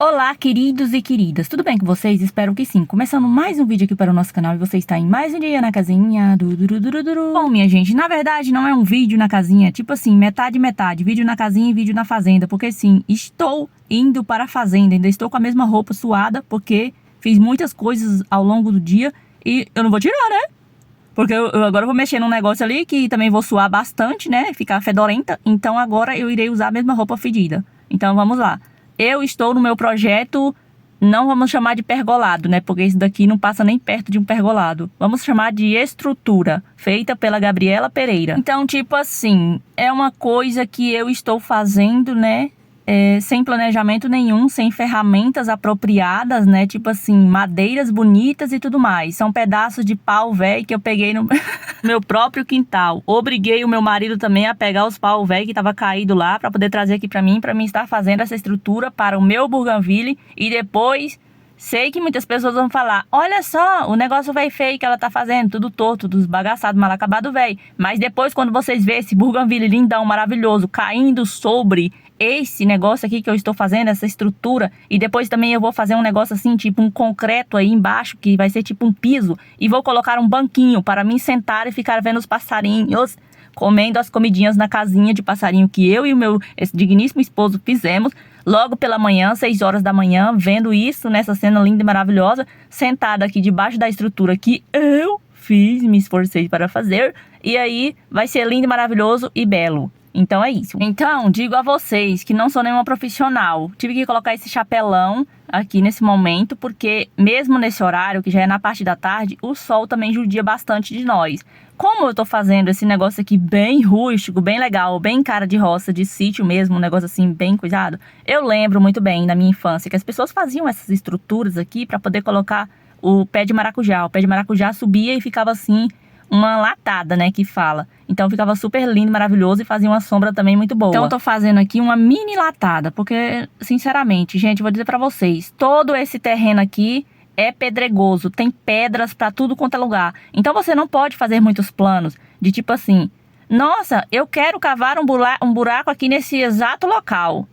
Olá, queridos e queridas, tudo bem com vocês? Espero que sim. Começando mais um vídeo aqui para o nosso canal e você está em mais um dia na casinha. Bom, minha gente, na verdade não é um vídeo na casinha, tipo assim, metade, vídeo na casinha e vídeo na fazenda, porque sim, estou indo para a fazenda, ainda estou com a mesma roupa suada, porque fiz muitas coisas ao longo do dia e eu não vou tirar, né? Porque eu agora vou mexer num negócio ali que também vou suar bastante, né? Ficar fedorenta, então agora eu irei usar a mesma roupa fedida. Então vamos lá. Eu estou no meu projeto, não vamos chamar de pergolado, né? Porque isso daqui não passa nem perto de um pergolado. Vamos chamar de estrutura, feita pela Gabriela Pereira. Então, tipo assim, é uma coisa que eu estou fazendo, né? Sem planejamento nenhum, sem ferramentas apropriadas, né? Tipo assim, madeiras bonitas e tudo mais. São pedaços de pau velho que eu peguei no meu próprio quintal. Obriguei o meu marido também a pegar os pau velho que tava caído lá para poder trazer aqui para mim estar fazendo essa estrutura para o meu bougainville. E depois, sei que muitas pessoas vão falar, olha só, o negócio velho feio que ela tá fazendo, tudo torto, tudo esbagaçado, mal acabado velho. Mas depois, quando vocês verem esse bougainville lindão, maravilhoso, caindo sobre esse negócio aqui que eu estou fazendo, essa estrutura, e depois também eu vou fazer um negócio assim, tipo um concreto aí embaixo, que vai ser tipo um piso, e vou colocar um banquinho para mim sentar e ficar vendo os passarinhos comendo as comidinhas na casinha de passarinho que eu e o meu esse digníssimo esposo fizemos, logo pela manhã, 6 horas da manhã, vendo isso, nessa cena linda e maravilhosa, sentada aqui debaixo da estrutura que eu fiz, me esforcei para fazer, e aí vai ser lindo, maravilhoso e belo. Então é isso. Então, digo a vocês que não sou nenhuma profissional. Tive que colocar esse chapelão aqui nesse momento, porque mesmo nesse horário, que já é na parte da tarde, o sol também judia bastante de nós. Como eu tô fazendo esse negócio aqui bem rústico, bem legal, bem cara de roça, de sítio mesmo, um negócio assim bem cuidado, eu lembro muito bem na minha infância que as pessoas faziam essas estruturas aqui para poder colocar o pé de maracujá. O pé de maracujá subia e ficava assim, uma latada, né, que fala. Então ficava super lindo, maravilhoso e fazia uma sombra também muito boa. Então eu tô fazendo aqui uma mini latada, porque, sinceramente, gente, vou dizer pra vocês, todo esse terreno aqui é pedregoso, tem pedras pra tudo quanto é lugar. Então você não pode fazer muitos planos de tipo assim, nossa, eu quero cavar um buraco aqui nesse exato local.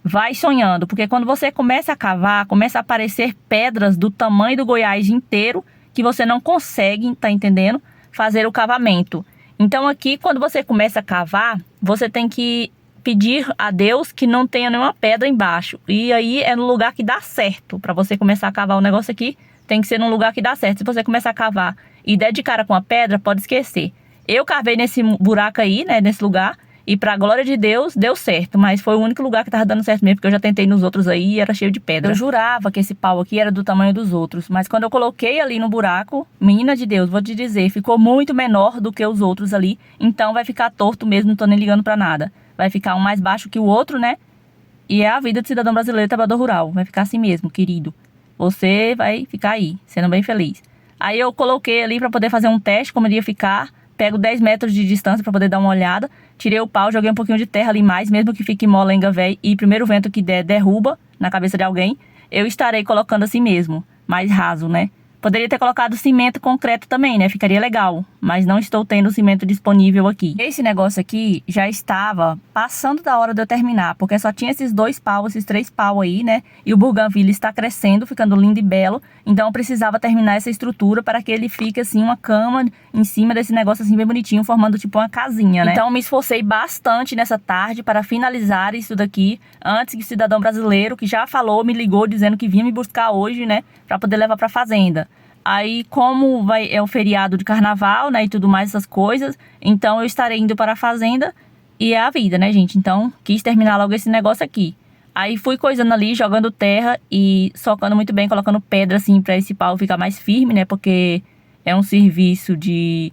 Vai sonhando, porque quando você começa a cavar, começa a aparecer pedras do tamanho do Goiás inteiro, que você não consegue, tá entendendo? Fazer o cavamento. Então aqui, quando você começa a cavar, você tem que pedir a Deus que não tenha nenhuma pedra embaixo. E aí é no lugar que dá certo. Para você começar a cavar o negócio aqui, tem que ser num lugar que dá certo. Se você começar a cavar e der de cara com a pedra, pode esquecer. Eu cavei nesse buraco aí, né, nesse lugar, e pra glória de Deus, deu certo. Mas foi o único lugar que tava dando certo mesmo, porque eu já tentei nos outros aí e era cheio de pedra. Eu jurava que esse pau aqui era do tamanho dos outros. Mas quando eu coloquei ali no buraco, menina de Deus, vou te dizer, ficou muito menor do que os outros ali. Então vai ficar torto mesmo, não tô nem ligando pra nada. Vai ficar um mais baixo que o outro, né? E é a vida de cidadão brasileiro, trabalhador rural. Vai ficar assim mesmo, querido. Você vai ficar aí, sendo bem feliz. Aí eu coloquei ali pra poder fazer um teste, como ele ia ficar. Pego 10 metros de distância pra poder dar uma olhada. Tirei o pau, joguei um pouquinho de terra ali mais, mesmo que fique molenga velho e primeiro vento que der, derruba na cabeça de alguém. Eu estarei colocando assim mesmo, mais raso, né? Poderia ter colocado cimento concreto também, né? Ficaria legal, mas não estou tendo cimento disponível aqui. Esse negócio aqui já estava passando da hora de eu terminar, porque só tinha esses 2 paus, esses 3 paus aí, né? E o bougainville está crescendo, ficando lindo e belo. Então eu precisava terminar essa estrutura para que ele fique assim, uma cama em cima desse negócio assim bem bonitinho, formando tipo uma casinha, né? Então eu me esforcei bastante nessa tarde para finalizar isso daqui, antes que o cidadão brasileiro, que já falou, me ligou dizendo que vinha me buscar hoje, né? Para poder levar para a fazenda. Aí, como é o feriado de carnaval, né, e tudo mais, essas coisas, então eu estarei indo para a fazenda e é a vida, né, gente? Então, quis terminar logo esse negócio aqui. Aí fui coisando ali, jogando terra e socando muito bem, colocando pedra, assim, para esse pau ficar mais firme, né, porque é um serviço de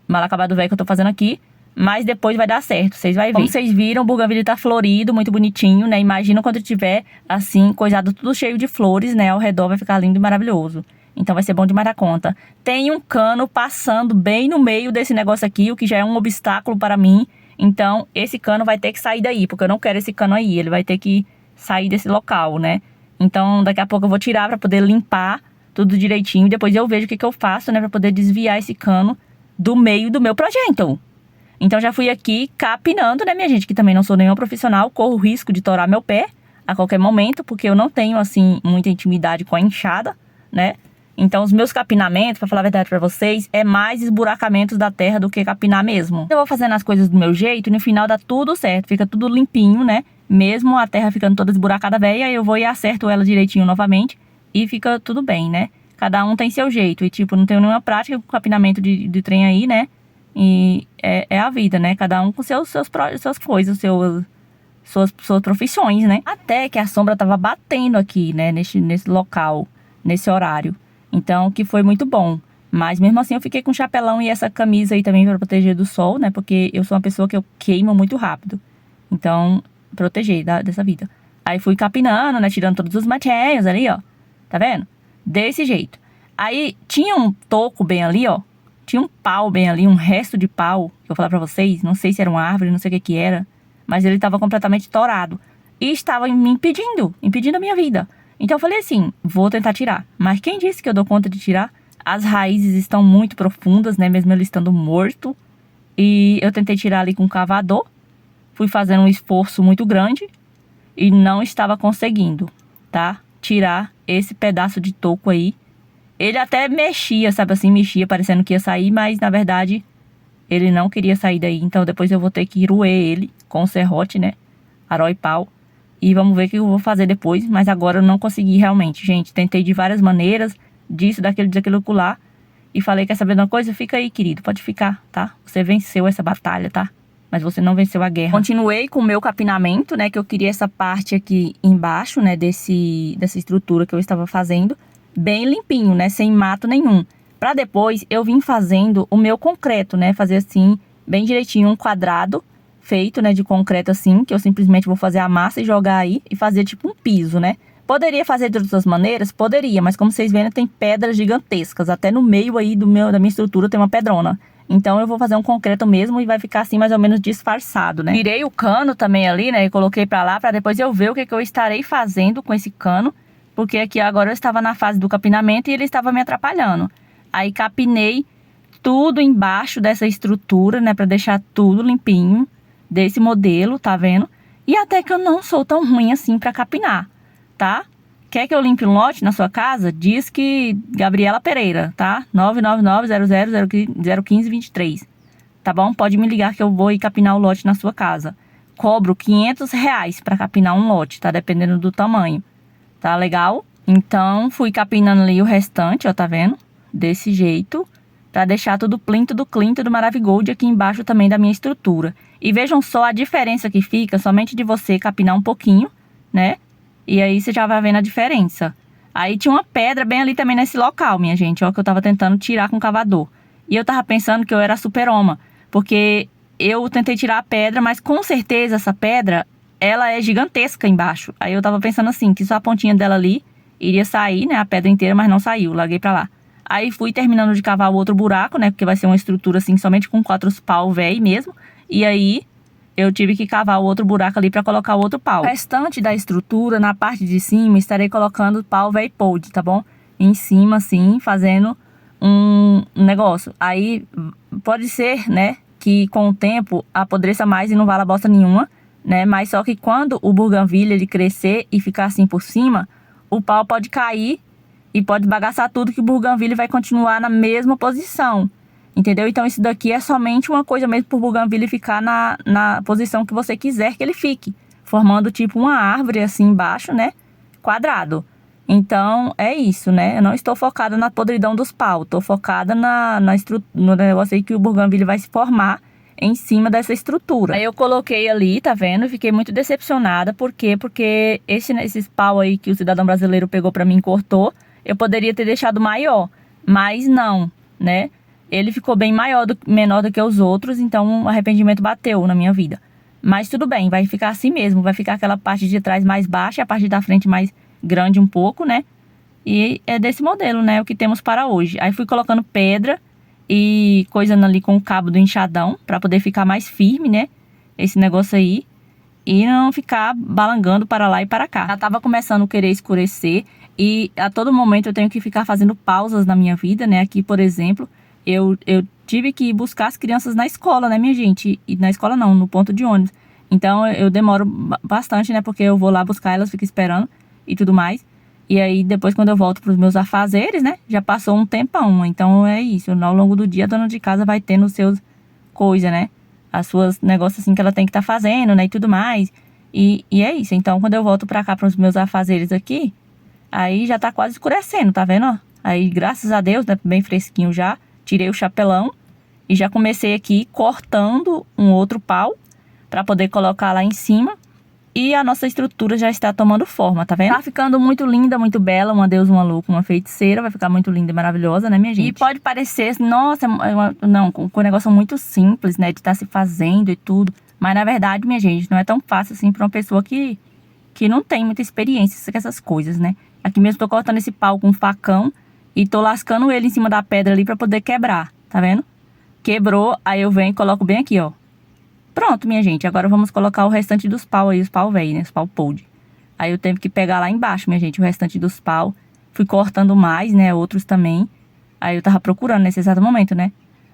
mal acabado velho que eu tô fazendo aqui. Mas depois vai dar certo, vocês vão ver. Como vocês viram, o bougainville tá florido, muito bonitinho, né? Imagina quando tiver, assim, coisado tudo cheio de flores, né? Ao redor vai ficar lindo e maravilhoso. Então vai ser bom demais da conta. Tem um cano passando bem no meio desse negócio aqui, o que já é um obstáculo para mim. Então esse cano vai ter que sair daí, porque eu não quero esse cano aí. Ele vai ter que sair desse local, né? Então daqui a pouco eu vou tirar para poder limpar tudo direitinho. Depois eu vejo o que eu faço, né? Para poder desviar esse cano do meio do meu projeto. Então já fui aqui capinando, né, minha gente? Que também não sou nenhum profissional, corro o risco de torar meu pé. a qualquer momento, porque eu não tenho, assim, muita intimidade com a enxada, né? Então, os meus capinamentos, pra falar a verdade pra vocês, é mais esburacamentos da terra do que capinar mesmo. Eu vou fazendo as coisas do meu jeito e no final dá tudo certo, fica tudo limpinho, né? Mesmo a terra ficando toda esburacada velha, eu vou e acerto ela direitinho novamente e fica tudo bem, né? Cada um tem seu jeito e, tipo, não tenho nenhuma prática com capinamento de trem aí, né? E é a vida, né? Cada um com suas coisas, suas profissões, né? Até que a sombra tava batendo aqui, né? Nesse local, nesse horário. Então, que foi muito bom. Mas mesmo assim eu fiquei com chapelão e essa camisa aí também para proteger do sol, né? Porque eu sou uma pessoa que eu queimo muito rápido. Então, proteger dessa vida. Aí fui capinando, né? Tirando todos os matinhos ali, ó. Tá vendo? Desse jeito. Aí tinha um toco bem ali, ó. Tinha um pau bem ali, um resto de pau. Que eu vou falar pra vocês. Não sei se era uma árvore, não sei o que que era. Mas ele tava completamente torado. E estava me impedindo a minha vida. Então eu falei assim, vou tentar tirar. Mas quem disse que eu dou conta de tirar? As raízes estão muito profundas, né? Mesmo ele estando morto. E eu tentei tirar ali com um cavador. Fui fazendo um esforço muito grande. E não estava conseguindo, tá? Tirar esse pedaço de toco aí. Ele até mexia, sabe assim? Mexia, parecendo que ia sair. Mas na verdade, ele não queria sair daí. Então depois eu vou ter que roer ele com o serrote, né? Aró e pau. E vamos ver o que eu vou fazer depois. Mas agora eu não consegui realmente, gente. Tentei de várias maneiras. Disso, daquilo lá. E falei, quer saber de uma coisa? Fica aí, querido. Pode ficar, tá? Você venceu essa batalha, tá? Mas você não venceu a guerra. Continuei com o meu capinamento, né? Que eu queria essa parte aqui embaixo, né? Dessa estrutura que eu estava fazendo. Bem limpinho, né? Sem mato nenhum. Pra depois eu vim fazendo o meu concreto, né? Fazer assim, bem direitinho, um quadrado. Feito, né, de concreto assim, que eu simplesmente vou fazer a massa e jogar aí e fazer tipo um piso, né? Poderia fazer de outras maneiras? Poderia, mas como vocês veem, tem pedras gigantescas. Até no meio aí da minha estrutura tem uma pedrona. Então eu vou fazer um concreto mesmo e vai ficar assim mais ou menos disfarçado, né? Tirei o cano também ali, né, e coloquei pra lá pra depois eu ver o que eu estarei fazendo com esse cano. Porque aqui agora eu estava na fase do capinamento e ele estava me atrapalhando. Aí capinei tudo embaixo dessa estrutura, né, pra deixar tudo limpinho. Desse modelo, tá vendo? E até que eu não sou tão ruim assim pra capinar, tá? Quer que eu limpe um lote na sua casa? Diz que Gabriela Pereira, tá? 999-00-015-23, tá bom? Pode me ligar que eu vou ir capinar o lote na sua casa. Cobro R$ 500 pra capinar um lote, tá? Dependendo do tamanho, tá legal? Então, fui capinando ali o restante, ó, tá vendo? Desse jeito, pra deixar tudo clean, tudo Maravigold aqui embaixo também da minha estrutura. E vejam só a diferença que fica somente de você capinar um pouquinho, né? E aí você já vai vendo a diferença. Aí tinha uma pedra bem ali também nesse local, minha gente, ó, que eu tava tentando tirar com o cavador. E eu tava pensando que eu era super-oma, porque eu tentei tirar a pedra, mas com certeza essa pedra, ela é gigantesca embaixo. Aí eu tava pensando assim, que só a pontinha dela ali iria sair, né, a pedra inteira, mas não saiu, larguei pra lá. Aí fui terminando de cavar o outro buraco, né, porque vai ser uma estrutura assim, somente com 4 pau velho mesmo. E aí, eu tive que cavar o outro buraco ali para colocar o outro pau. O restante da estrutura, na parte de cima, estarei colocando pau velho pod, tá bom? Em cima, assim, fazendo um negócio. Aí, pode ser, né, que com o tempo apodreça mais e não vala bosta nenhuma, né? Mas só que quando o bougainville ele crescer e ficar assim por cima, o pau pode cair e pode bagaçar tudo que o bougainville vai continuar na mesma posição. Entendeu? Então isso daqui é somente uma coisa mesmo pro bougainville ficar na posição que você quiser que ele fique. Formando tipo uma árvore assim embaixo, né? Quadrado. Então é isso, né? Eu não estou focada na podridão dos pau. Estou focada no negócio aí que o bougainville vai se formar em cima dessa estrutura. Aí eu coloquei ali, tá vendo? Fiquei muito decepcionada. Por quê? Porque esses pau aí que o cidadão brasileiro pegou pra mim e cortou, eu poderia ter deixado maior. Mas não, né? Ele ficou bem menor do que os outros, então o arrependimento bateu na minha vida. Mas tudo bem, vai ficar assim mesmo. Vai ficar aquela parte de trás mais baixa e a parte da frente mais grande um pouco, né? E é desse modelo, né? O que temos para hoje. Aí fui colocando pedra e coisando ali com o cabo do enxadão para poder ficar mais firme, né? Esse negócio aí. E não ficar balangando para lá e para cá. Já tava começando a querer escurecer e a todo momento eu tenho que ficar fazendo pausas na minha vida, né? Aqui, por exemplo... Eu tive que ir buscar as crianças na escola, né, minha gente? E na escola não, no ponto de ônibus. Então eu demoro bastante, né? Porque eu vou lá buscar, elas ficam esperando e tudo mais. E aí depois quando eu volto pros meus afazeres, né? Já passou um tempão. Então é isso. Ao longo do dia a dona de casa vai tendo os seus coisas, né? As suas negócios assim que ela tem que estar fazendo, né? E tudo mais. E é isso. Então quando eu volto pra cá pros meus afazeres aqui, aí já tá quase escurecendo, tá vendo, ó? Aí graças a Deus, né? Bem fresquinho já. Tirei o chapelão e já comecei aqui cortando um outro pau para poder colocar lá em cima. E a nossa estrutura já está tomando forma, tá vendo? Tá ficando muito linda, muito bela, uma deusa, uma louca, uma feiticeira. Vai ficar muito linda e maravilhosa, né, minha gente? E pode parecer, nossa, não, com um negócio muito simples, né, de estar se fazendo e tudo. Mas na verdade, minha gente, não é tão fácil assim para uma pessoa que não tem muita experiência com essas coisas, né? Aqui mesmo tô cortando esse pau com um facão e tô lascando ele em cima da pedra ali para poder quebrar, tá vendo? Quebrou, aí eu venho e coloco bem aqui, ó. Pronto, minha gente, agora vamos colocar o restante dos pau aí, os pau velho, né, os pau podre. Aí eu tenho que pegar lá embaixo, minha gente, o restante dos pau. Fui cortando mais, né, outros também. Aí eu tava procurando nesse exato momento, né.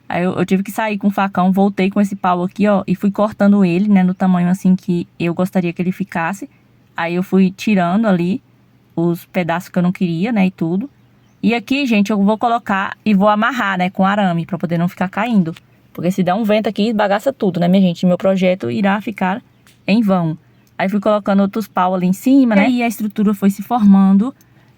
Aí eu tive que sair com o facão, voltei com esse pau aqui, ó, e fui cortando ele, né, no tamanho assim que eu gostaria que ele ficasse. Aí eu fui tirando ali os pedaços que eu não queria, né, e tudo. E aqui, gente, eu vou colocar e vou amarrar, né, com arame, pra poder não ficar caindo. Porque se der um vento aqui, bagaça tudo, né, minha gente? Meu projeto irá ficar em vão. Aí fui colocando outros pau ali em cima, né? E aí a estrutura foi se formando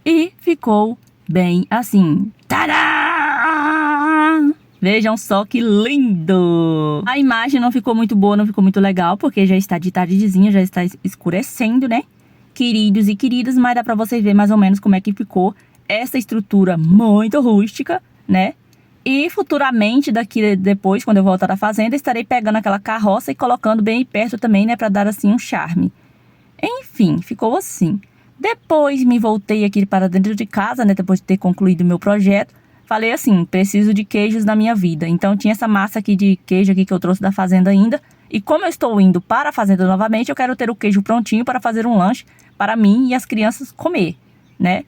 e ficou bem assim. Tadá! Vejam só que lindo! A imagem não ficou muito boa, não ficou muito legal, porque já está de tardezinha, já está escurecendo, né? Queridos e queridas, mas dá pra vocês verem mais ou menos como é que ficou essa estrutura muito rústica, né? E futuramente, daqui depois, quando eu voltar da fazenda, estarei pegando aquela carroça e colocando bem perto também, né? Pra dar assim um charme. Enfim, ficou assim. Depois me voltei aqui para dentro de casa, né? Depois de ter concluído meu projeto. Falei assim, preciso de queijos na minha vida. Então tinha essa massa aqui de queijo aqui que eu trouxe da fazenda ainda. E como eu estou indo para a fazenda novamente, eu quero ter o queijo prontinho para fazer um lanche para mim e as crianças comer, né?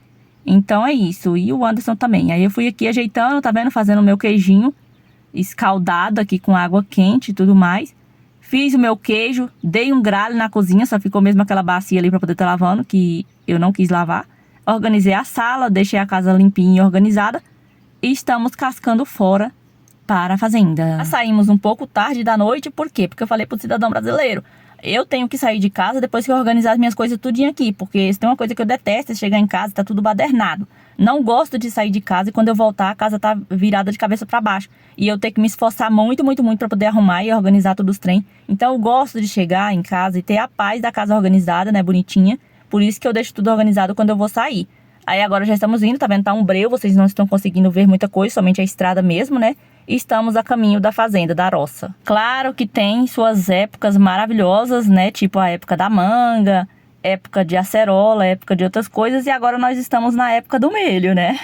Então é isso, e o Anderson também. Aí eu fui aqui ajeitando, tá vendo? Fazendo o meu queijinho escaldado aqui com água quente e tudo mais. Fiz o meu queijo, dei um gralho na cozinha, só ficou mesmo aquela bacia ali pra poder estar lavando, que eu não quis lavar. Organizei a sala, deixei a casa limpinha e organizada. E estamos cascando fora para a fazenda. Saímos um pouco tarde da noite, por quê? Porque eu falei pro cidadão brasileiro, eu tenho que sair de casa depois que eu organizar as minhas coisas tudinho aqui, porque se tem uma coisa que eu detesto é chegar em casa e tá tudo badernado. Não gosto de sair de casa e quando eu voltar a casa tá virada de cabeça para baixo. E eu tenho que me esforçar muito, muito, muito para poder arrumar e organizar tudo os trem. Então eu gosto de chegar em casa e ter a paz da casa organizada, né, bonitinha. Por isso que eu deixo tudo organizado quando eu vou sair. Aí agora já estamos indo, tá vendo? Tá um breu, vocês não estão conseguindo ver muita coisa, somente a estrada mesmo, né? E estamos a caminho da fazenda, da roça. Claro que tem suas épocas maravilhosas, né? Tipo a época da manga, época de acerola, época de outras coisas. E agora nós estamos na época do milho, né?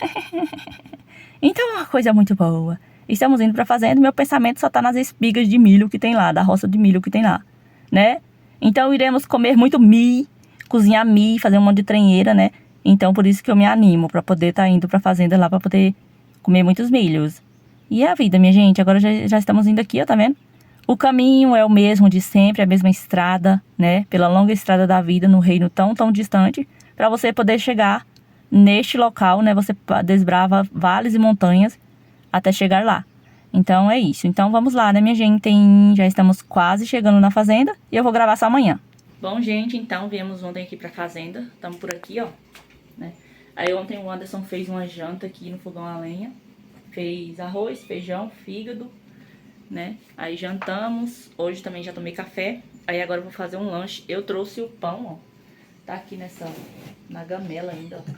Então é uma coisa muito boa. Estamos indo pra fazenda e meu pensamento só tá nas espigas de milho que tem lá, da roça de milho que tem lá, né? Então iremos comer muito milho, cozinhar milho, fazer um monte de trenheira, né? Então por isso que eu me animo pra poder estar indo pra fazenda lá pra poder comer muitos milhos. E é a vida, minha gente. Agora já estamos indo aqui, ó, tá vendo? O caminho é o mesmo de sempre, a mesma estrada, né? Pela longa estrada da vida, no reino tão, tão distante. Pra você poder chegar neste local, né? Você desbrava vales e montanhas até chegar lá. Então é isso. Então vamos lá, né, minha gente? Já estamos quase chegando na fazenda e eu vou gravar só amanhã. Bom, gente, então viemos ontem aqui pra fazenda. Estamos por aqui, ó, né? Aí ontem o Anderson fez uma janta aqui no fogão a lenha. Fez arroz, feijão, fígado, né? Aí jantamos. Hoje também já tomei café. Aí agora eu vou fazer um lanche. Eu trouxe o pão, ó. Tá aqui na gamela ainda, ó.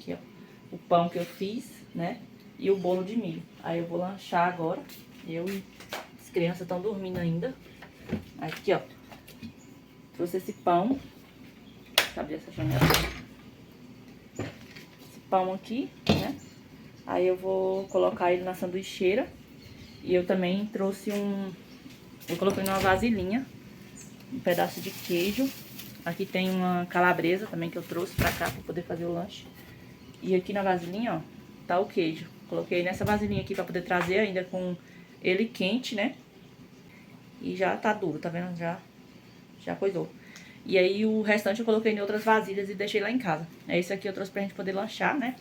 Aqui, ó. O pão que eu fiz, né? E o bolo de milho. Aí eu vou lanchar agora. Eu e as crianças estão dormindo ainda. Aqui, ó. Trouxe esse pão. Deixa eu abrir essa janela. Esse pão aqui, né? Aí eu vou colocar ele na sanduicheira. E eu também trouxe eu coloquei numa vasilhinha um pedaço de queijo. Aqui tem uma calabresa também que eu trouxe pra cá pra poder fazer o lanche. E aqui na vasilhinha, ó, tá o queijo. Coloquei nessa vasilhinha aqui pra poder trazer ainda com ele quente, né? E já tá duro, tá vendo? Já já coisou. E aí o restante eu coloquei em outras vasilhas e deixei lá em casa. Esse aqui eu trouxe pra gente poder lanchar, né?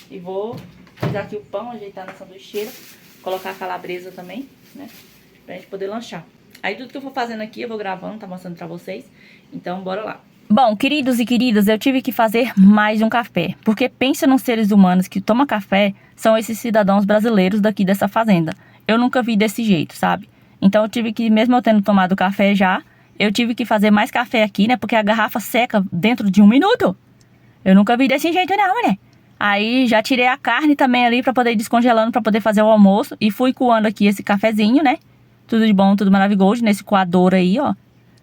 E vou pegar aqui o pão, ajeitar na sanduicheira, colocar a calabresa também, né? Pra gente poder lanchar. Aí tudo que eu for fazendo aqui eu vou gravando, tá mostrando pra vocês. Então bora lá. Bom, queridos e queridas, eu tive que fazer mais um café. Porque pensa nos seres humanos que tomam café, são esses cidadãos brasileiros daqui dessa fazenda. Eu nunca vi desse jeito, sabe? Então eu tive que, mesmo eu tendo tomado café já, eu tive que fazer mais café aqui, né? Porque a garrafa seca dentro de 1 minuto. Eu nunca vi desse jeito não, né? Aí já tirei a carne também ali pra poder ir descongelando, pra poder fazer o almoço. E fui coando aqui esse cafezinho, né? Tudo de bom, tudo maravilhoso, nesse coador aí, ó.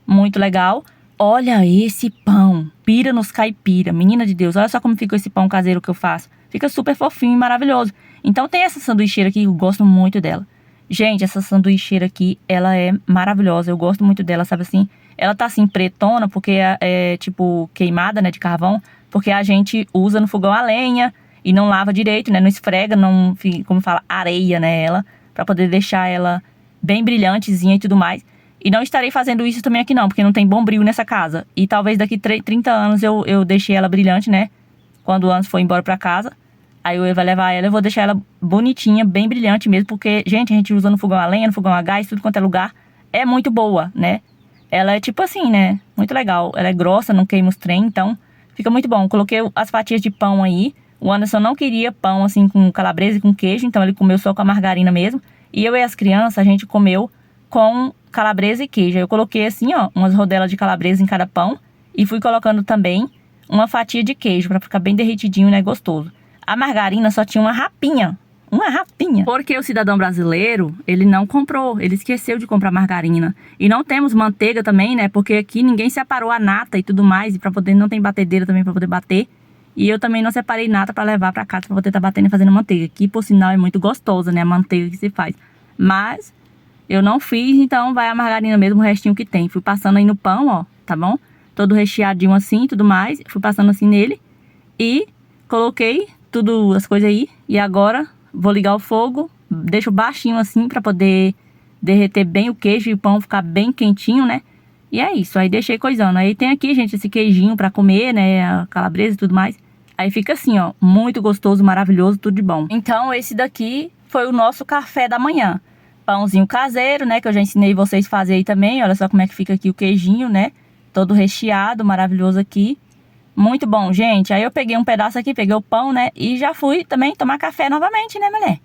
Muito legal. Olha esse pão, pira nos caipira, menina de Deus, olha só como fica esse pão caseiro que eu faço. Fica super fofinho e maravilhoso. Então tem essa sanduicheira aqui, eu gosto muito dela. Gente, essa sanduicheira aqui, ela é maravilhosa, eu gosto muito dela, sabe assim? Ela tá assim pretona, porque é tipo queimada, né, de carvão, porque a gente usa no fogão a lenha e não lava direito, né, não esfrega, não, como fala, areia, né, ela, pra poder deixar ela bem brilhantezinha e tudo mais. E não estarei fazendo isso também aqui não, porque não tem bombril nessa casa. E talvez daqui 30 anos eu deixei ela brilhante, né? Quando o Anderson for embora pra casa. Aí eu vou levar ela, eu vou deixar ela bonitinha, bem brilhante mesmo. Porque, gente, a gente usa no fogão a lenha, no fogão a gás, tudo quanto é lugar. É muito boa, né? Ela é tipo assim, né? Muito legal. Ela é grossa, não queima os trem, então fica muito bom. Coloquei as fatias de pão aí. O Anderson não queria pão assim com calabresa e com queijo, então ele comeu só com a margarina mesmo. E eu e as crianças, a gente comeu com calabresa e queijo. Eu coloquei assim, ó, umas rodelas de calabresa em cada pão e fui colocando também uma fatia de queijo pra ficar bem derretidinho, né, gostoso. A margarina só tinha uma rapinha, porque o cidadão brasileiro, ele não comprou, ele esqueceu de comprar margarina. E não temos manteiga também, né, porque aqui ninguém separou a nata e tudo mais, e pra poder, não tem batedeira também pra poder bater. E eu também não separei nata pra levar pra casa pra poder estar batendo e fazendo manteiga, que por sinal é muito gostosa, né, a manteiga que se faz. Mas eu não fiz, então vai a margarina mesmo, o restinho que tem. Fui passando aí no pão, ó, tá bom? Todo recheadinho assim, tudo mais. Fui passando assim nele. E coloquei tudo, as coisas aí. E agora vou ligar o fogo. Deixo baixinho assim pra poder derreter bem o queijo e o pão ficar bem quentinho, né? E é isso, aí deixei coisando. Aí tem aqui, gente, esse queijinho pra comer, né? A calabresa e tudo mais. Aí fica assim, ó, muito gostoso, maravilhoso, tudo de bom. Então esse daqui foi o nosso café da manhã. Pãozinho caseiro, né, que eu já ensinei vocês a fazer aí também. Olha só como é que fica aqui o queijinho, né? Todo recheado, maravilhoso aqui. Muito bom, gente. Aí eu peguei um pedaço aqui, peguei o pão, né? E já fui também tomar café novamente, né, mulher?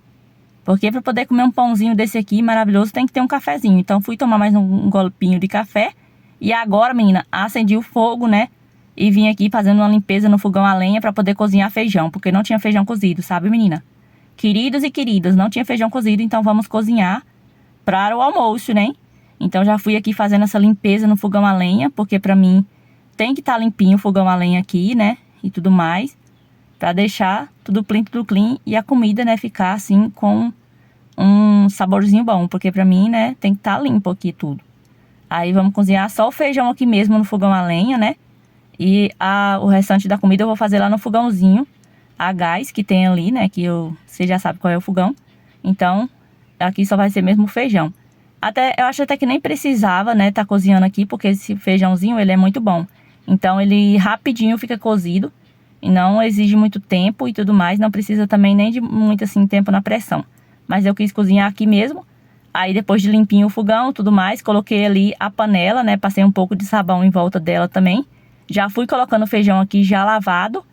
Porque pra poder comer um pãozinho desse aqui maravilhoso, tem que ter um cafezinho. Então fui tomar mais um golpinho de café. E agora, menina, acendi o fogo, né? E vim aqui fazendo uma limpeza no fogão a lenha pra poder cozinhar feijão. Porque não tinha feijão cozido, sabe, menina? Queridos e queridas, não tinha feijão cozido, então vamos cozinhar para o almoço, né? Então já fui aqui fazendo essa limpeza no fogão a lenha, porque pra mim tem que estar limpinho o fogão a lenha aqui, né? E tudo mais, pra deixar tudo clean e a comida, né, ficar assim com um saborzinho bom, porque pra mim, né, tem que estar limpo aqui tudo. Aí vamos cozinhar só o feijão aqui mesmo no fogão a lenha, né? E o restante da comida eu vou fazer lá no fogãozinho a gás que tem ali, né, que você já sabe qual é o fogão. Então aqui só vai ser mesmo o feijão. Eu acho até que nem precisava, né, tá cozinhando aqui, porque esse feijãozinho, ele é muito bom. Então, ele rapidinho fica cozido e não exige muito tempo e tudo mais. Não precisa também nem de muito, assim, tempo na pressão. Mas eu quis cozinhar aqui mesmo. Aí, depois de limpinho o fogão e tudo mais, coloquei ali a panela, né, passei um pouco de sabão em volta dela também. Já fui colocando o feijão aqui já lavado.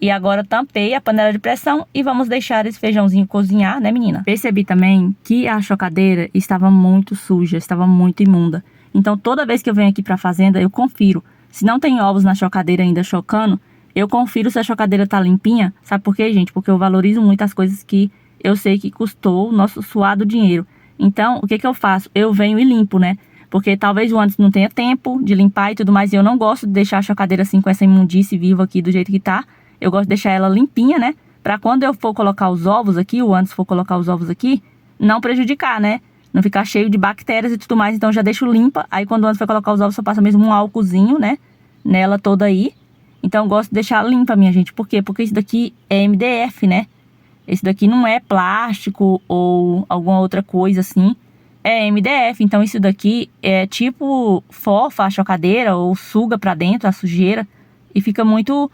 E agora tampei a panela de pressão e vamos deixar esse feijãozinho cozinhar, né, menina? Percebi também que a chocadeira estava muito suja, estava muito imunda. Então, toda vez que eu venho aqui pra fazenda, eu confiro. Se não tem ovos na chocadeira ainda chocando, eu confiro se a chocadeira tá limpinha. Sabe por quê, gente? Porque eu valorizo muito as coisas que eu sei que custou o nosso suado dinheiro. Então, o que que eu faço? Eu venho e limpo, né? Porque talvez o Anderson não tenha tempo de limpar e tudo mais. E eu não gosto de deixar a chocadeira assim com essa imundice viva aqui do jeito que tá. Eu gosto de deixar ela limpinha, né? Pra quando eu for colocar os ovos aqui, o Anderson for colocar os ovos aqui, não prejudicar, né? Não ficar cheio de bactérias e tudo mais. Então, já deixo limpa. Aí, quando o Anderson for colocar os ovos, só passa mesmo um álcoolzinho, né? Nela toda aí. Então, eu gosto de deixar limpa, minha gente. Por quê? Porque isso daqui é MDF, né? Esse daqui não é plástico ou alguma outra coisa assim. é MDF. Então isso daqui é tipo fofa a chocadeira ou suga pra dentro a sujeira e fica muito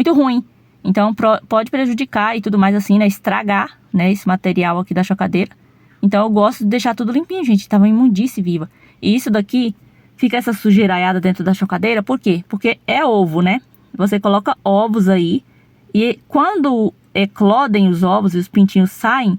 ruim. Então pode prejudicar e tudo mais assim, né? Estragar, né? Esse material aqui da chocadeira. Então eu gosto de deixar tudo limpinho, gente. Tava imundice viva. E isso daqui fica essa sujeiraiada dentro da chocadeira. Por quê? Porque é ovo, né? Você coloca ovos aí. E quando eclodem os ovos e os pintinhos saem,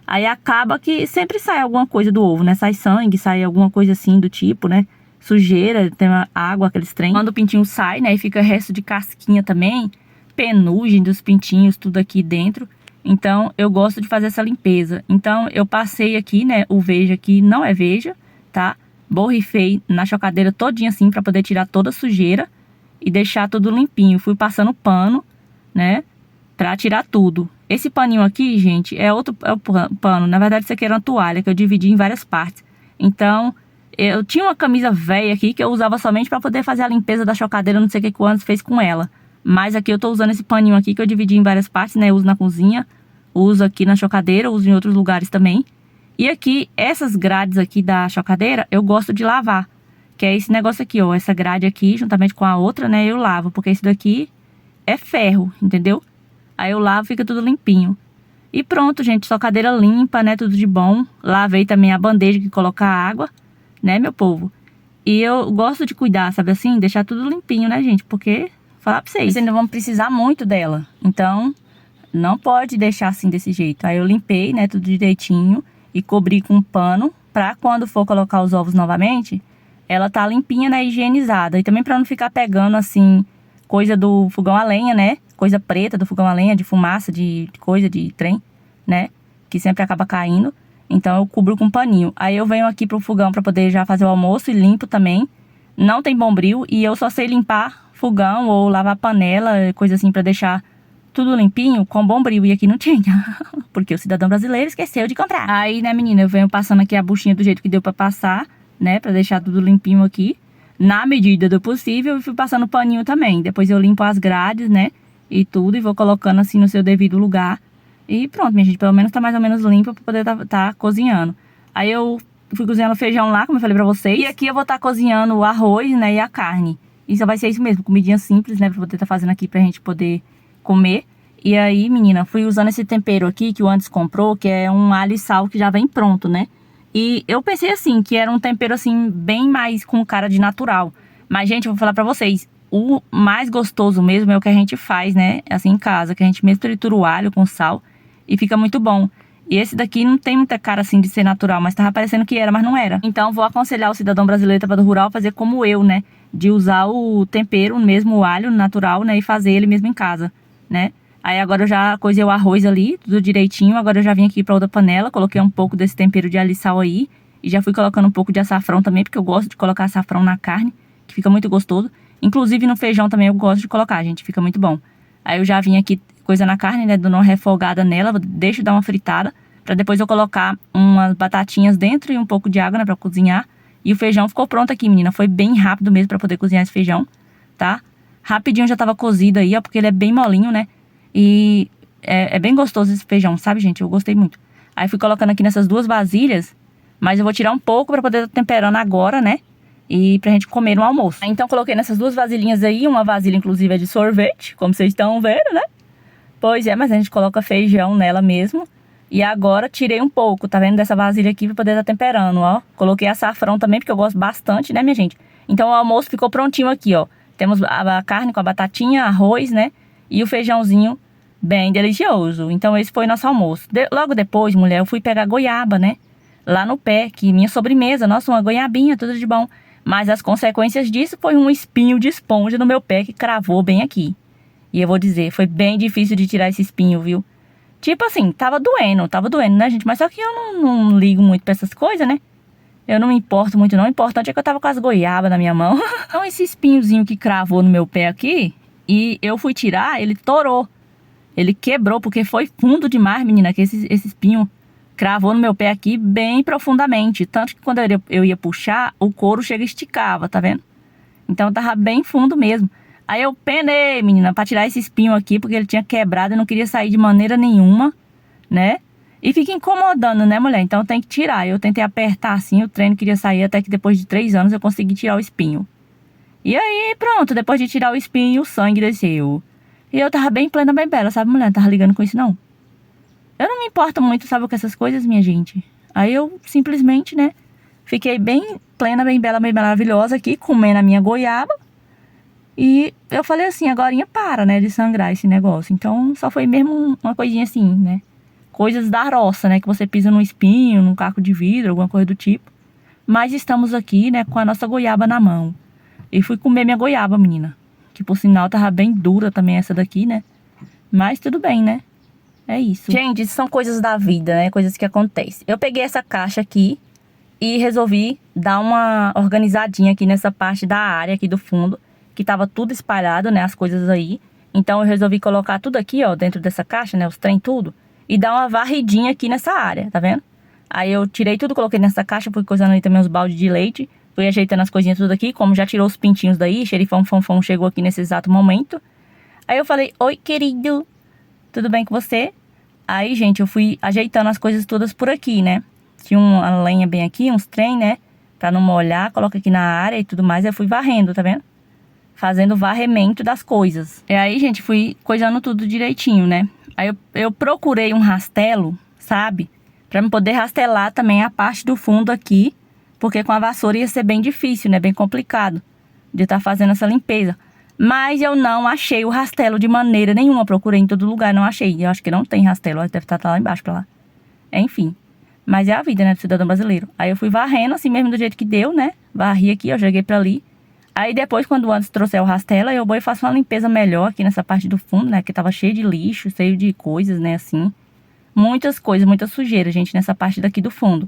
aí acaba que sempre sai alguma coisa do ovo, né? Sai sangue, sai alguma coisa assim do tipo, né? Sujeira, tem água, aqueles trem. Quando o pintinho sai, né? E fica resto de casquinha também. Penugem dos pintinhos, tudo aqui dentro. Então, eu gosto de fazer essa limpeza. Então, eu passei aqui, né? O Veja aqui não é Veja, tá? Borrifei na chocadeira todinha assim pra poder tirar toda a sujeira e deixar tudo limpinho. Fui passando pano, né? Pra tirar tudo. Esse paninho aqui, gente, é outro pano. Na verdade, isso aqui era uma toalha que eu dividi em várias partes. Então, eu tinha uma camisa velha aqui que eu usava somente pra poder fazer a limpeza da chocadeira. Não sei o que o Anderson fez com ela. Mas aqui eu tô usando esse paninho aqui que eu dividi em várias partes, né? Eu uso na cozinha, uso aqui na chocadeira, uso em outros lugares também. E aqui, essas grades aqui da chocadeira, eu gosto de lavar. Que é esse negócio aqui, ó. Essa grade aqui, juntamente com a outra, né? Eu lavo, porque esse daqui é ferro, entendeu? Aí eu lavo, fica tudo limpinho. E pronto, gente, só cadeira limpa, né, tudo de bom. Lavei também a bandeja que coloca água, né, meu povo. E eu gosto de cuidar, sabe assim, deixar tudo limpinho, né, gente, porque, falar pra vocês ainda vão precisar muito dela. Então, não pode deixar assim desse jeito. Aí eu limpei, né, tudo direitinho e cobri com um pano pra quando for colocar os ovos novamente, ela tá limpinha, né, higienizada. E também pra não ficar pegando, assim, coisa do fogão a lenha, né? Coisa preta do fogão a lenha, de fumaça, de coisa, de trem, né? Que sempre acaba caindo. Então eu cubro com um paninho. Aí eu venho aqui pro fogão pra poder já fazer o almoço e limpo também. Não tem bombril e eu só sei limpar fogão ou lavar panela, coisa assim, pra deixar tudo limpinho com bombril. E aqui não tinha, porque o cidadão brasileiro esqueceu de comprar. Aí, né, menina, eu venho passando aqui a buchinha do jeito que deu pra passar, né? Pra deixar tudo limpinho aqui. Na medida do possível, e fui passando paninho também. Depois eu limpo as grades, né? E tudo, e vou colocando assim no seu devido lugar. E pronto, minha gente, pelo menos tá mais ou menos limpa pra poder tá cozinhando. Aí eu fui cozinhando feijão lá, como eu falei pra vocês. E aqui eu vou estar cozinhando o arroz, né, e a carne. E só vai ser isso mesmo, comidinha simples, né, pra poder tá fazendo aqui pra gente poder comer. E aí, menina, fui usando esse tempero aqui que o Anderson comprou, que é um alho e sal que já vem pronto, né? E eu pensei assim, que era um tempero assim, bem mais com cara de natural. Mas, gente, eu vou falar pra vocês, o mais gostoso mesmo é o que a gente faz, né? Assim, em casa, que a gente mesmo tritura o alho com sal e fica muito bom. E esse daqui não tem muita cara assim de ser natural, mas tava parecendo que era, mas não era. Então, vou aconselhar o cidadão brasileiro da Trabalho Rural a fazer como eu, né? De usar o tempero, mesmo o alho natural, né? E fazer ele mesmo em casa, né? Aí agora eu já cozinhei o arroz ali, tudo direitinho. Agora eu já vim aqui pra outra panela, coloquei um pouco desse tempero de alho e sal aí. E já fui colocando um pouco de açafrão também, porque eu gosto de colocar açafrão na carne, que fica muito gostoso. Inclusive no feijão também eu gosto de colocar, gente, fica muito bom. Aí eu já vim aqui coisa na carne, né, dando uma refogada nela, deixo dar uma fritada, pra depois eu colocar umas batatinhas dentro e um pouco de água, né, pra cozinhar. E o feijão ficou pronto aqui, menina, foi bem rápido mesmo pra poder cozinhar esse feijão, tá? Rapidinho já tava cozido aí, ó, porque ele é bem molinho, né, e é bem gostoso esse feijão, sabe, gente, eu gostei muito. Aí fui colocando aqui nessas duas vasilhas, mas eu vou tirar um pouco pra poder estar temperando agora, né, e pra gente comer no almoço. Então coloquei nessas duas vasilhinhas aí, uma vasilha inclusive é de sorvete, como vocês estão vendo, né? Pois é, mas a gente coloca feijão nela mesmo. E agora tirei um pouco, tá vendo, dessa vasilha aqui pra poder estar temperando, ó. Coloquei açafrão também, porque eu gosto bastante, né, minha gente? Então o almoço ficou prontinho aqui, ó. Temos a carne com a batatinha, arroz, né? E o feijãozinho bem delicioso. Então esse foi nosso almoço. Logo depois, mulher, eu fui pegar goiaba, né? Lá no pé, que minha sobremesa, nossa, uma goiabinha, tudo de bom. Mas as consequências disso foi um espinho de esponja no meu pé que cravou bem aqui. E eu vou dizer, foi bem difícil de tirar esse espinho, viu? Tipo assim, tava doendo, né, gente? Mas só que eu não ligo muito pra essas coisas, né? Eu não me importo muito, não. O importante é que eu tava com as goiabas na minha mão. Então esse espinhozinho que cravou no meu pé aqui, e eu fui tirar, ele torou. Ele quebrou, porque foi fundo demais, menina, que esse espinho cravou no meu pé aqui bem profundamente. Tanto que quando eu ia puxar, o couro chega e esticava, tá vendo? Então tava bem fundo mesmo. Aí eu penei, menina, pra tirar esse espinho aqui, porque ele tinha quebrado e não queria sair de maneira nenhuma, né? E fica incomodando, né, mulher? Então tem que tirar. Eu tentei apertar assim, o treino queria sair, até que depois de 3 anos eu consegui tirar o espinho. E aí, pronto, depois de tirar o espinho, o sangue desceu. E eu tava bem plena, bem bela, sabe, mulher? Não tava ligando com isso, não. Eu não me importo muito, sabe, com essas coisas, minha gente. Aí eu simplesmente, né, fiquei bem plena, bem bela, bem maravilhosa aqui, comendo a minha goiaba. E eu falei assim, agorinha para, né, de sangrar esse negócio. Então, só foi mesmo uma coisinha assim, né. Coisas da roça, né, que você pisa num espinho, num caco de vidro, alguma coisa do tipo. Mas estamos aqui, né, com a nossa goiaba na mão. E fui comer minha goiaba, menina. Que por sinal tava bem dura também essa daqui, né. Mas tudo bem, né. É isso. Gente, isso são coisas da vida, né, coisas que acontecem. Eu peguei essa caixa aqui e resolvi dar uma organizadinha aqui nessa parte da área aqui do fundo, que tava tudo espalhado, né, as coisas aí. Então eu resolvi colocar tudo aqui, ó, dentro dessa caixa, né, os trem tudo, e dar uma varridinha aqui nessa área, tá vendo? Aí eu tirei tudo, coloquei nessa caixa, fui coisando aí também os baldes de leite, fui ajeitando as coisinhas tudo aqui, como já tirou os pintinhos daí, xerifão Fonfon chegou aqui nesse exato momento. Aí eu falei, oi querido, tudo bem com você? Aí, gente, eu fui ajeitando as coisas todas por aqui, né? Tinha uma lenha bem aqui, uns trem, né? Pra não molhar, coloca aqui na área e tudo mais. Eu fui varrendo, tá vendo? Fazendo varremento das coisas. E aí, gente, fui coisando tudo direitinho, né? Aí eu procurei um rastelo, sabe? Pra me poder rastelar também a parte do fundo aqui. Porque com a vassoura ia ser bem difícil, né? Bem complicado de estar fazendo essa limpeza. Mas eu não achei o rastelo de maneira nenhuma. Procurei em todo lugar, não achei. Eu acho que não tem rastelo, deve estar lá embaixo pra lá. Enfim. Mas é a vida, né, do cidadão brasileiro. Aí eu fui varrendo, assim mesmo do jeito que deu, né? Varri aqui, ó, joguei pra ali. Aí depois, quando o Anderson trouxer o rastelo, eu vou e faço uma limpeza melhor aqui nessa parte do fundo, né? Que tava cheio de lixo, cheio de coisas, né, assim. Muitas coisas, muita sujeira, gente, nessa parte daqui do fundo.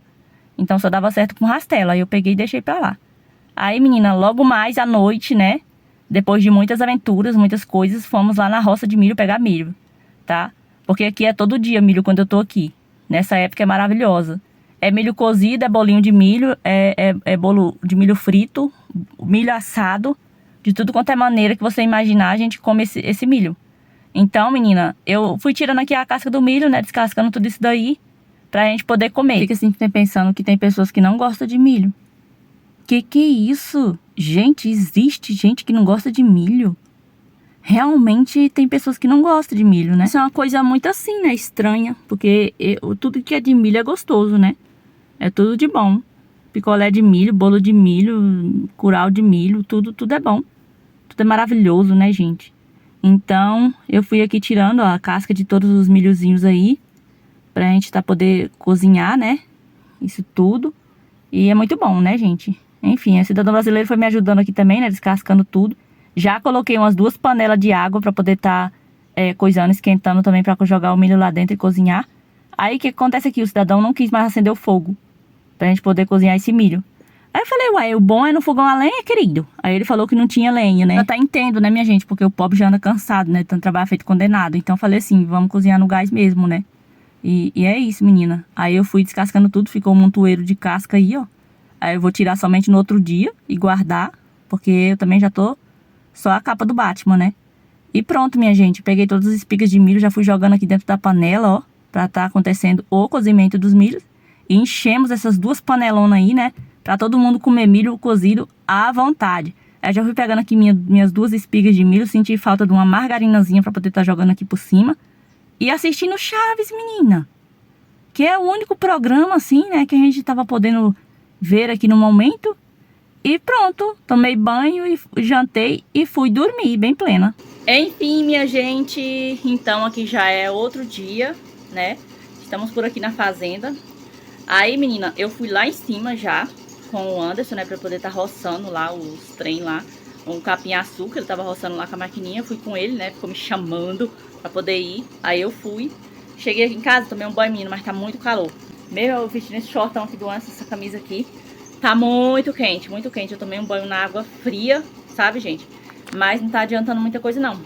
Então só dava certo com rastelo. Aí eu peguei e deixei pra lá. Aí, menina, logo mais à noite, né? Depois de muitas aventuras, muitas coisas, fomos lá na roça de milho pegar milho, tá? Porque aqui é todo dia milho quando eu tô aqui. Nessa época é maravilhosa. É milho cozido, é bolinho de milho, é bolo de milho frito, milho assado. De tudo quanto é maneira que você imaginar, a gente come esse milho. Então, menina, eu fui tirando aqui a casca do milho, né? Descascando tudo isso daí pra gente poder comer. Fica assim pensando que tem pessoas que não gostam de milho. Que é isso? Gente, existe gente que não gosta de milho? Realmente tem pessoas que não gostam de milho, né? Isso é uma coisa muito assim, né? Estranha. Porque tudo que é de milho é gostoso, né? É tudo de bom. Picolé de milho, bolo de milho, curau de milho, tudo é bom. Tudo é maravilhoso, né, gente? Então, eu fui aqui tirando, ó, a casca de todos os milhozinhos aí. Pra gente poder cozinhar, né? Isso tudo. E é muito bom, né, gente? Enfim, a cidadão brasileiro foi me ajudando aqui também, né? Descascando tudo. Já coloquei umas 2 panelas de água pra poder coisando, esquentando também pra jogar o milho lá dentro e cozinhar. Aí o que acontece aqui? O cidadão não quis mais acender o fogo pra gente poder cozinhar esse milho. Aí eu falei, ué, o bom é no fogão a lenha, querido. Aí ele falou que não tinha lenha, né? Eu até entendo, né, minha gente? Porque o pobre já anda cansado, né? Tanto trabalho feito condenado. Então eu falei assim, vamos cozinhar no gás mesmo, né? E é isso, menina. Aí eu fui descascando tudo, ficou um montoeiro de casca aí, ó. Aí eu vou tirar somente no outro dia e guardar, porque eu também já tô só a capa do Batman, né? E pronto, minha gente. Peguei todas as espigas de milho, já fui jogando aqui dentro da panela, ó. Pra tá acontecendo o cozimento dos milhos. E enchemos essas 2 panelonas aí, né? Pra todo mundo comer milho cozido à vontade. Aí já fui pegando aqui minhas 2 espigas de milho. Senti falta de uma margarinazinha pra poder estar jogando aqui por cima. E assistindo Chaves, menina. Que é o único programa, assim, né? Que a gente tava podendo ver aqui no momento. E pronto, tomei banho e jantei e fui dormir bem plena. Enfim, minha gente, então aqui já é outro dia, né? Estamos por aqui na fazenda. Aí, menina, eu fui lá em cima já com o Anderson, né? Pra poder estar roçando lá os trem lá. Um capim-açúcar, ele tava roçando lá com a maquininha. Fui com ele, né? Ficou me chamando pra poder ir. Aí eu fui. Cheguei aqui em casa, tomei um banho, menino, mas tá muito calor. Mesmo eu vestindo esse shortão aqui do Anderson, essa camisa aqui. Tá muito quente, muito quente. Eu tomei um banho na água fria, sabe, gente? Mas não tá adiantando muita coisa, não.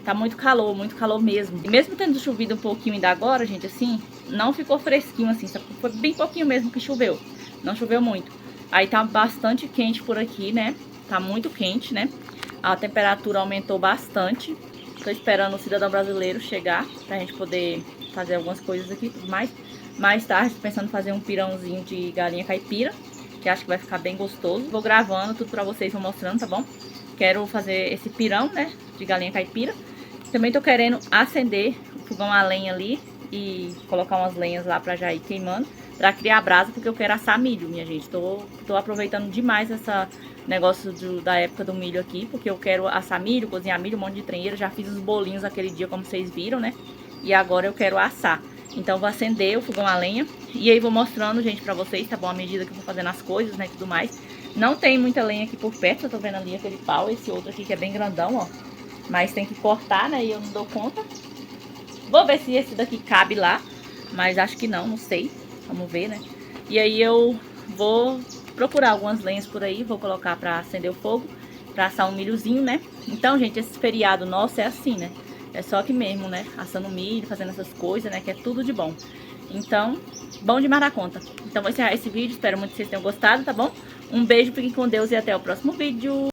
Tá muito calor mesmo. E mesmo tendo chovido um pouquinho ainda agora, gente, assim, não ficou fresquinho, assim. Só foi bem pouquinho mesmo que choveu. Não choveu muito. Aí tá bastante quente por aqui, né? Tá muito quente, né? A temperatura aumentou bastante. Tô esperando o cidadão brasileiro chegar pra gente poder fazer algumas coisas aqui e tudo mais. Mais tarde, tô pensando em fazer um pirãozinho de galinha caipira, que acho que vai ficar bem gostoso. Vou gravando tudo pra vocês, vou mostrando, tá bom? Quero fazer esse pirão, né, de galinha caipira. Também tô querendo acender o fogão a lenha ali e colocar umas lenhas lá pra já ir queimando, pra criar brasa, porque eu quero assar milho, minha gente. Tô aproveitando demais essa negócio da época do milho aqui, porque eu quero assar milho, cozinhar milho, um monte de trem. Já fiz os bolinhos aquele dia, como vocês viram, né? E agora eu quero assar. Então vou acender o fogão a lenha e aí vou mostrando, gente, pra vocês, tá bom? À medida que eu vou fazendo as coisas, né, e tudo mais. Não tem muita lenha aqui por perto, eu tô vendo ali aquele pau, esse outro aqui que é bem grandão, ó. Mas tem que cortar, né, e eu não dou conta. Vou ver se esse daqui cabe lá, mas acho que não, não sei. Vamos ver, né? E aí eu vou procurar algumas lenhas por aí, vou colocar pra acender o fogo, pra assar um milhozinho, né? Então, gente, esse feriado nosso é assim, né? É só aqui mesmo, né? Assando milho, fazendo essas coisas, né? Que é tudo de bom. Então, bom demais da conta. Então, vou encerrar esse vídeo. Espero muito que vocês tenham gostado, tá bom? Um beijo, fiquem com Deus e até o próximo vídeo.